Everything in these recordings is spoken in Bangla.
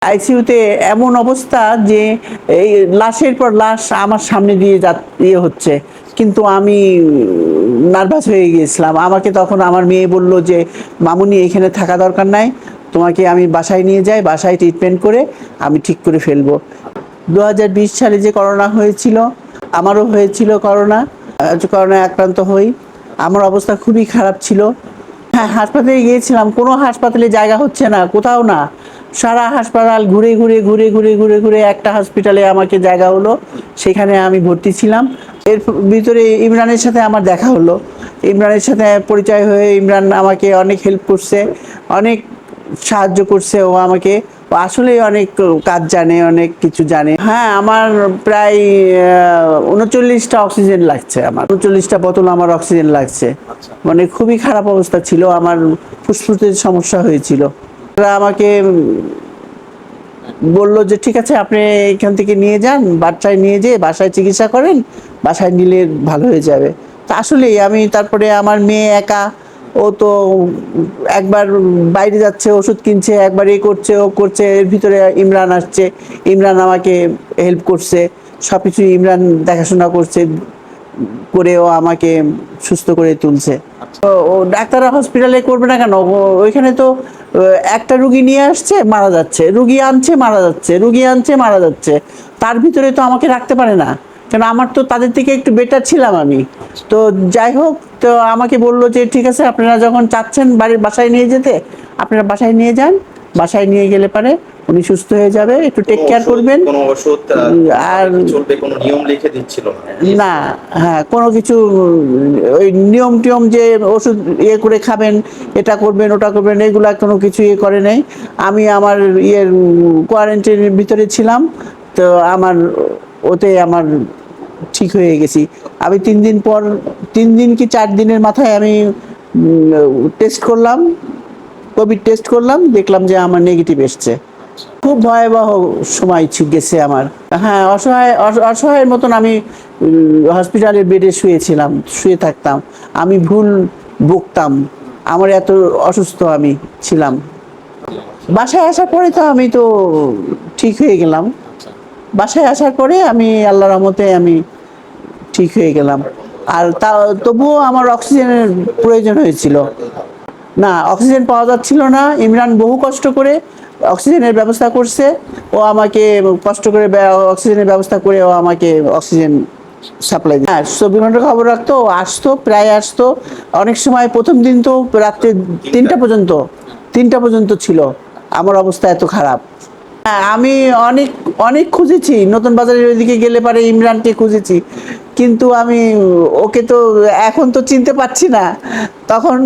আইসিইউতে এমন অবস্থা যে এই লাশের পর লাশ আমার সামনে দিয়ে হচ্ছে, কিন্তু আমি নার্ভাস হয়ে গিয়েছিলাম। আমাকে তখন আমার মেয়ে বলল যে মামুনি এখানে থাকা দরকার নাই, তোমাকে আমি বাসায় নিয়ে যাই, বাসায় ট্রিটমেন্ট করে আমি ঠিক করে ফেলবো। 2020 সালে যে করোনা হয়েছিল, আমারও হয়েছিল করোনা। করোনায় আক্রান্ত হই, আমার অবস্থা খুবই খারাপ ছিল। হ্যাঁ, হাসপাতালে গিয়েছিলাম, কোনো হাসপাতালে জায়গা হচ্ছে না, কোথাও না। সারা হাসপাতাল ঘুরে ঘুরে ঘুরে ঘুরে ঘুরে ঘুরে একটা হসপিটালে আমাকে জায়গা হলো, সেখানে আমি ভর্তি ছিলাম। এর ভিতরে ইমরানের সাথে আমার দেখা হলো, ইমরানের সাথে পরিচয় হয়ে ইমরান আমাকে অনেক হেল্প করছে, অনেক সাহায্য করছে। ও আমাকে, ও আসলেই অনেক কাজ জানে, অনেক কিছু জানে। হ্যাঁ, আমার প্রায় 39টা অক্সিজেন লাগছে, আমার 39টা বোতল আমার অক্সিজেন লাগছে। মানে খুবই খারাপ অবস্থা ছিল, আমার ফুসফুসের সমস্যা হয়েছিল। তারা আমাকে বলল যে ঠিক আছে, আপনি এখান থেকে নিয়ে যান, বাচ্চায় নিয়ে যেয়ে বাসায় চিকিৎসা করেন, বাসায় নিলে ভালো হয়ে যাবে। তা আসলেই আমি তারপরে আমার মেয়ে একা, ও তো একবার বাইরে যাচ্ছে ওষুধ কিনছে, একবার এ করছে ও করছে, এর ভিতরে ইমরান আসছে, ইমরান আমাকে হেল্প করছে, সব কিছু ইমরান দেখাশোনা করছে, করেও আমাকে সুস্থ করে তুলছে। ও ডাক্তাররা হসপিটালে করবে না কেন? ওইখানে তো একটা রুগী নিয়ে আসছে, মারা যাচ্ছে, রুগী আনছে, মারা যাচ্ছে, রুগী আনছে, মারা যাচ্ছে। তার ভিতরে তো আমাকে রাখতে পারে না, কেন আমার তো তাদের থেকে একটু বেটার ছিলাম আমি। তো যাই হোক, তো আমাকে বললো যে ঠিক আছে, আপনারা যখন চাচ্ছেন বাসায় নিয়ে যেতে, আপনারা বাসায় নিয়ে যান, বাসায় নিয়ে গেলে পারে উনি সুস্থ হয়ে যাবে, একটু টেক কেয়ার করবেন। কোনো ওষুধ আর চলবে, কোনো নিয়ম লিখে দিচ্ছিল না? না, হ্যাঁ, কোনো কিছু ওই নিয়ম টিয়ম যে ওষুধ ইয়ে করে খাবেন, এটা করবেন ওটা করবেন, এগুলা কোনো কিছু ইয়ে করে নেই। আমি আমার ইয়ের কোয়ারেন্টাইনের ভিতরে ছিলাম, তো আমার ওতে আমার ঠিক হয়ে গেছি। আমি 3 দিন পর, 3 দিন কি 4 দিনের মাথায় আমি টেস্ট করলাম, কোভিড টেস্ট করলাম, দেখলাম যে আমার নেগেটিভ এসছে। খুব ভয়াবহ সময় গেছে আমার। হ্যাঁ, অসহায় অসহায়ের মতন আমি হসপিটালের বেডে শুয়েছিলাম, শুয়ে থাকতাম, আমি ভুল বকতাম, আমার এত অসুস্থ আমি ছিলাম। বাসায় আসার পরে তো আমি তো ঠিক হয়ে গেলাম। বাসায় আসার পরে আমি আল্লাহর রহমতে আমি ঠিক হয়ে গেলাম। আর তা তবুও আমার অক্সিজেনের প্রয়োজন হয়েছিল। না, অক্সিজেন পাওয়া যাচ্ছিল না। ইমরান বহু কষ্ট করে অক্সিজেনের ব্যবস্থা করছে, ও আমাকে কষ্ট করে অক্সিজেনের ব্যবস্থা করে ও আমাকে অক্সিজেন সাপ্লাই দিচ্ছে। হ্যাঁ, 24 ঘন্টা খবর রাখতো, ও আসতো, প্রায় আসতো। অনেক সময় প্রথম দিন তো রাত্রে 3টা পর্যন্ত ছিল, আমার অবস্থা এত খারাপ। হ্যাঁ, আমি অনেক অনেক খুঁজেছি, নতুন বাজারের ওইদিকে গেলে পারে ইমরানকে খুঁজেছি, কিন্তু আমি ওকে তো এখন তো চিনতে পারছি না। তখন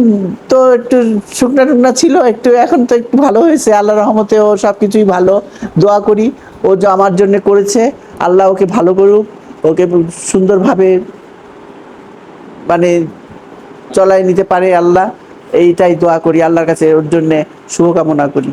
তো একটু শুকনা টুকনা ছিল একটু, এখন তো একটু ভালো হয়েছে আল্লাহর রহমতে, ও সব কিছুই ভালো। দোয়া করি ও যে আমার জন্য করেছে, আল্লাহ ওকে ভালো করুক, ওকে সুন্দরভাবে মানে চলাই নিতে পারে আল্লাহ, এইটাই দোয়া করি আল্লাহর কাছে, ওর জন্যে শুভকামনা করি।